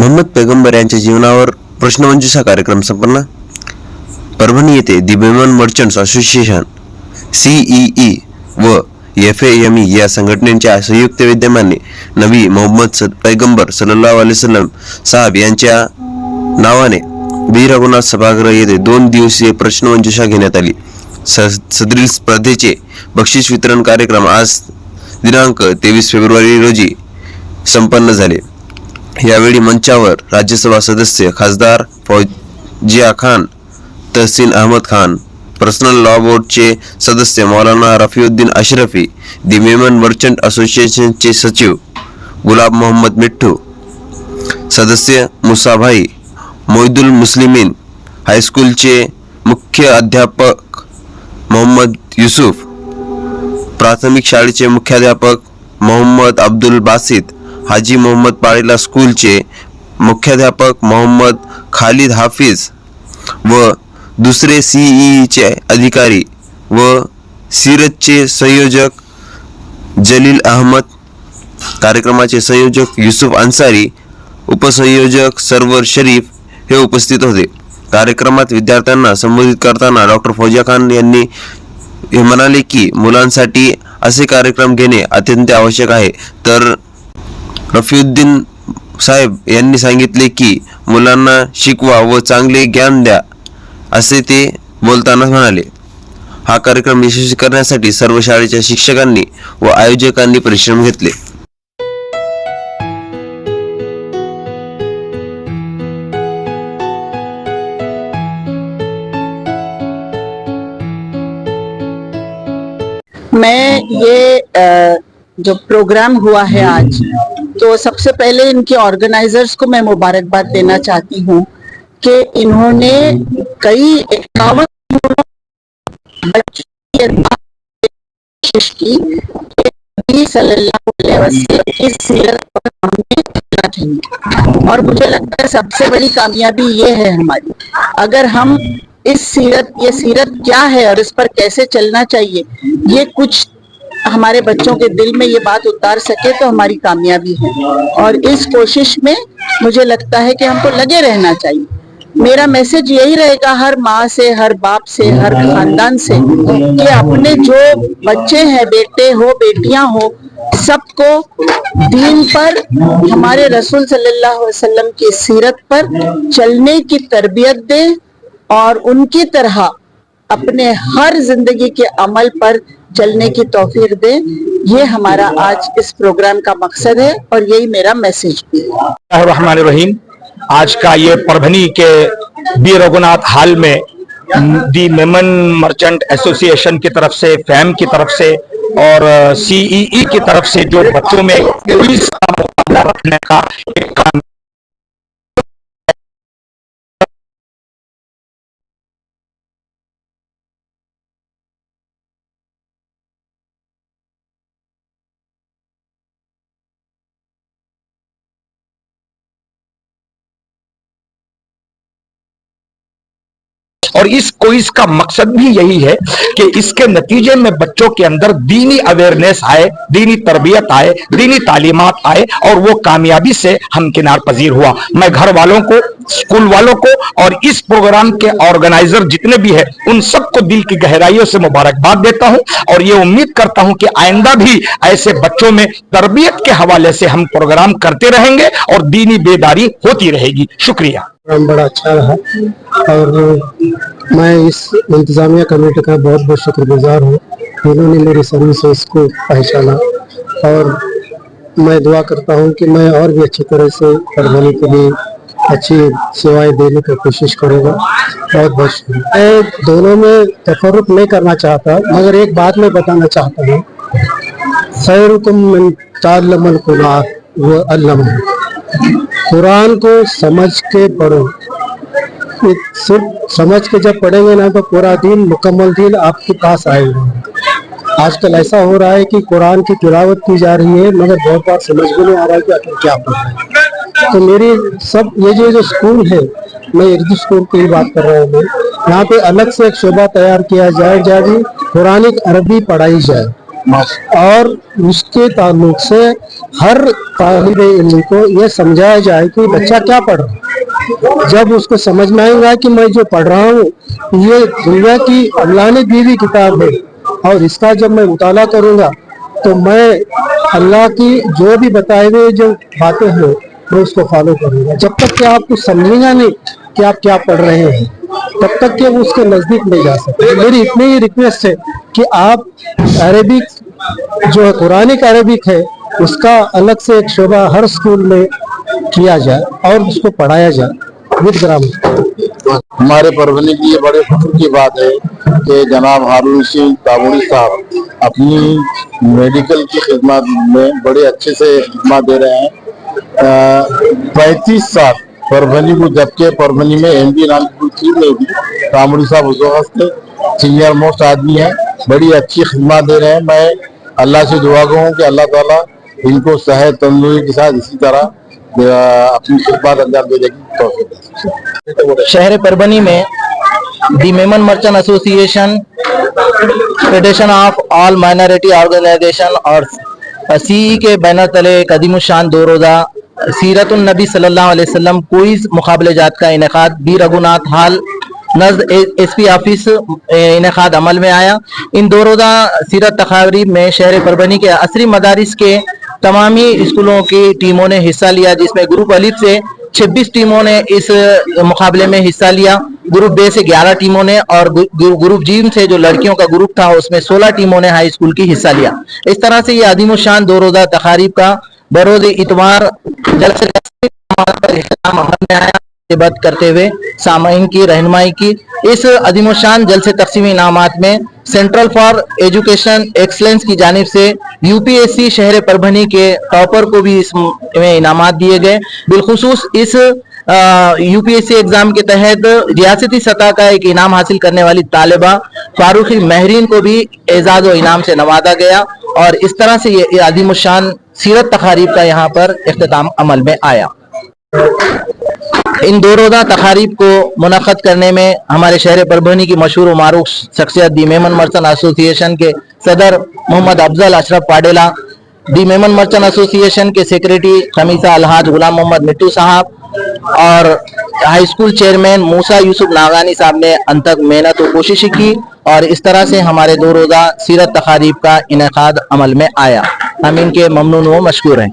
मोहम्मद पैगंबर यांच्या जीवनावर प्रश्नमंजुषा कार्यक्रम संपन्न. परभणी येथे दी मेमन मर्चंट्स असोसिएशन CEE व FAME या संघटनेच्या संयुक्त विद्यमाने नबी मोहम्मद पैगंबर सल्लल्लाहु अलैहि वसल्लम साहब यांच्या नावाने बी रघुनाथ सभागृह येथे 2 दिवसीय प्रश्नमंजुषा घेण्यात आली. सदरील स्पर्धेचे बक्षीस वितरण कार्यक्रम आज दिनांक 23 फेब्रुवारी रोजी संपन्न झाले. यावेळी मंचावर राज्यसभा सदस्य खासदार फौजिया खान, तहसीन अहमद खान, पर्सनल लॉ बोर्डचे सदस्य मौलाना रफीउद्दीन अशरफी, दी मेमन मर्चंट असोसिएशनचे सचिव गुलाब मोहम्मद मिट्टू, सदस्य मुसाभाई, मोईदुल मुस्लिमीन हायस्कूलचे मुख्य अध्यापक मोहम्मद युसुफ, प्राथमिक शाळेचे मुख्याध्यापक मोहम्मद अब्दुल बासित, हाजी मोहम्मद पाळीला स्कूलचे मुख्याध्यापक मोहम्मद खालिद हाफिज व दुसरे CEEचे अधिकारी व सीरतचे संयोजक जलील अहमद, कार्यक्रमाचे संयोजक युसुफ अन्सारी, उपसंयोजक सरवर शरीफ हे उपस्थित होते. कार्यक्रमात विद्यार्थ्यांना संबोधित करताना डॉक्टर फौजिया खान यांनी हे म्हणाले की मुलांसाठी असे कार्यक्रम घेणे अत्यंत आवश्यक आहे. तर रफीउद्दीन साहेब यांनी सांगितले की मुलांना शिकवा व चांगले ज्ञान द्या असे ते बोलताना म्हणाले. हा कार्यक्रम यशस्वी करण्यासाठी सर्व शाळेच्या शिक्षकांनी व आयोजकांनी परिश्रम घेतले. मैं ये जो प्रोग्राम हुआ है आज, तो सबसे पहले इनके ऑर्गेनाइजर्स को मैं मुबारकबाद देना चाहती हूँ कि इन्होंने कई 51 बच्चों कोशिश की नबी सल्लल्लाहु अलैहि वसल्लम की सीरत पर हमने चलना चाहिए. और मुझे लगता है सबसे बड़ी कामयाबी ये है हमारी, अगर हम इस ये सीरत क्या है और इस पर कैसे चलना चाहिए, ये कुछ हमारे बच्चों के दिल में ये बात उतार सके तो हमारी कामयाबी है. और इस कोशिश में मुझे लगता है कि हमको लगे रहना चाहिए. मेरा मैसेज यही रहेगा हर माँ से, हर बाप से, हर खानदान से, कि अपने जो बच्चे हैं, बेटे हो बेटियां हो, सबको दीन पर, हमारे रसूल सल्लल्लाहु अलैहि वसल्लम की सीरत पर चलने की तरबियत दें और उनकी तरह अपने हर जिंदगी के अमल पर चलने की तौफीक दें. ये हमारा आज इस प्रोग्राम का मकसद है और यही मेरा मैसेज भी है. रहमान रहीम. आज का ये परभनी के बी रघुनाथ हॉल में दी मेमन मर्चेंट एसोसिएशन की तरफ से, फैम की तरफ से और CEE की तरफ से जो बच्चों में क्विज का मुकाबला रखने का एक काम और इस क्विज का मकसद भी यही है कि इसके नतीजे में बच्चों के अंदर दीनी अवेयरनेस आए, दीनी तरबियत आए, दीनी तालीमात आए और वो कामयाबी से हमकिनार पजीर हुआ. मैं घर वालों को, स्कूल वालों को और इस प्रोग्राम के ऑर्गेनाइजर जितने भी हैं उन सबको दिल की गहराइयों से मुबारकबाद देता हूं और ये उम्मीद करता हूं कि आइंदा भी ऐसे बच्चों में तरबियत के हवाले से हम प्रोग्राम करते रहेंगे और दीनी बेदारी होती रहेगी. शुक्रिया. बड़ा अच्छा रहा और मैं इस इंतजामिया कमेटी का बहुत बहुत शुक्रगुजार हूँ. इन्होंने मेरी सर्विसेज को पहचाना और मैं दुआ करता हूँ कि मैं और भी अच्छी तरह से परभनी के लिए अच्छी सेवाएं देने की कोशिश करूँगा. बहुत बहुत शुक्रिया. मैं दोनों में तफर्रुक नहीं करना चाहता, मगर एक बात मैं बताना चाहता हूँ. खैरुकुम मन तअल्लमल कुरान व अल्लमहु. कुरान को समझ के पढ़ो. सिर्फ समझ के जब पढ़ेंगे ना तो पूरा दिन, मुकम्मल दिन आपके पास आएगा. आजकल ऐसा हो रहा है कि कुरान की तिलावत की जा रही है मगर बहुत बार समझ में नहीं आ रहा है कि आखिर क्या पढ़ रहे हैं. तो मेरी सब ये जो स्कूल है, मैं एक स्कूल की बात कर रहा हूँ, यहाँ पे अलग से एक शोबा तैयार किया जाए जहाँ कुरानिक अरबी पढ़ाई जाए और उसके ताल्लुक से हर तालिब इल्म को ये समझाया जाए कि बच्चा क्या पढ़ रहा है। जब उसको समझ में आएगा कि मैं जो पढ़ रहा हूँ ये दुनिया की अल्लाह ने दी हुई किताब है, और इसका जब मैं मुताला करूँगा तो मैं अल्लाह की जो भी बताए हुए जो बातें हैं मैं उसको फॉलो करूँगा। जब तक कि आप कुछ समझेंगे नहीं कि आप क्या पढ़ रहे हैं, तब तक कि वो उसके नज़दीक नहीं जा सकते। मेरी इतनी ही रिक्वेस्ट है कि आप अरबिक जो कुरानिक अरबिक है उसका अलग से एक शोबा हर स्कूल में किया जाए और उसको पढ़ाया जाए विद ग्रामर। हमारे परभनी की ये बड़े फख्र की बात है कि जनाब हारून सिंह ताबूरी साहब अपनी मेडिकल की खिदमत में बड़े अच्छे से खिदमत दे रहे हैं। 35 साल परभनी को, जबकि परभनी में एमडी नाम की कोई चीज नहीं थी। ताबूरी साहब उस वक्त सीनियर मोस्ट आदमी है, बड़ी अच्छी खिदमत दे रहे हैं। मैं अल्लाह से दुआ करूँ कि अल्लाह ताला इनको सेहत तंदुरुस्ती के साथ इसी तरह अपनी खिदमत अंजाम देने की तौफीक दे। शहर परभनी में the Memon merchant association, federation of all minority organization और सीई के बैनर तले कदीम शान 2 रोजा सीरतुन नबी सल्लल्लाहु अलैहि वसल्लम क्विज मुकाबले जात का इनेकाद बी रघुनाथ हाल नज़द एसपी ऑफिस इनेकाद अमल में आया। इन 2 रोजा सीरत तकारीब में शहर परभनी के असरी मदारिस के तमामी स्कूलों की टीमों ने हिस्सा लिया, जिसमें ग्रुप अलिफ से 26 टीमों ने इस मुकाबले में हिस्सा लिया, ग्रुप बे से 11 टीमों ने और ग्रुप जी से जो लड़कियों का ग्रुप था उसमें 16 टीमों ने हाई स्कूल की हिस्सा लिया। इस तरह से ये अदीम शान 2 रोजा तकारीब का बरोज इतवार जलसे अमल में आया। बात करते हुए सामाइन की रहनुमाई की इस अदीम शान जलसे तकसीमी इनामात में सेंट्रल फॉर एजुकेशन एक्सलेंस की जानिब से यूपीएससी शहर परभनी के टॉपर को भी इसमें इनामात दिए गए। बिलखुसूस इस यूपीएससी एग्जाम के तहत रियासती सतह का एक इनाम हासिल करने वाली तालिबा फारूकी महरीन को भी एजाज व इनाम से नवाजा गया और इस तरह से ये अदीम शान सीरत तकारीब का यहाँ पर इख्तिताम अमल में आया। इन 2 रोजा तकारीब को मुनक़द करने में हमारे शहर परभनी की मशहूर व मारूफ शख्सियत दी मेमन मर्चेंट एसोसिएशन के सदर मोहम्मद अफजल अशरफ पाडेला, दी मेमन मर्चेंट एसोसिएशन के सेक्रेटरी खमीसा अलहाज गुलाम मोहम्मद मिट्टू साहब और हाई स्कूल चेयरमैन मूसा यूसुफ नागानी साहब ने अंतक मेहनत और कोशिश की और इस तरह से हमारे 2 रोजा सीरत तकारीब का इनेकाद अमल में आया। हम इनके ममनून व मशकूर हैं।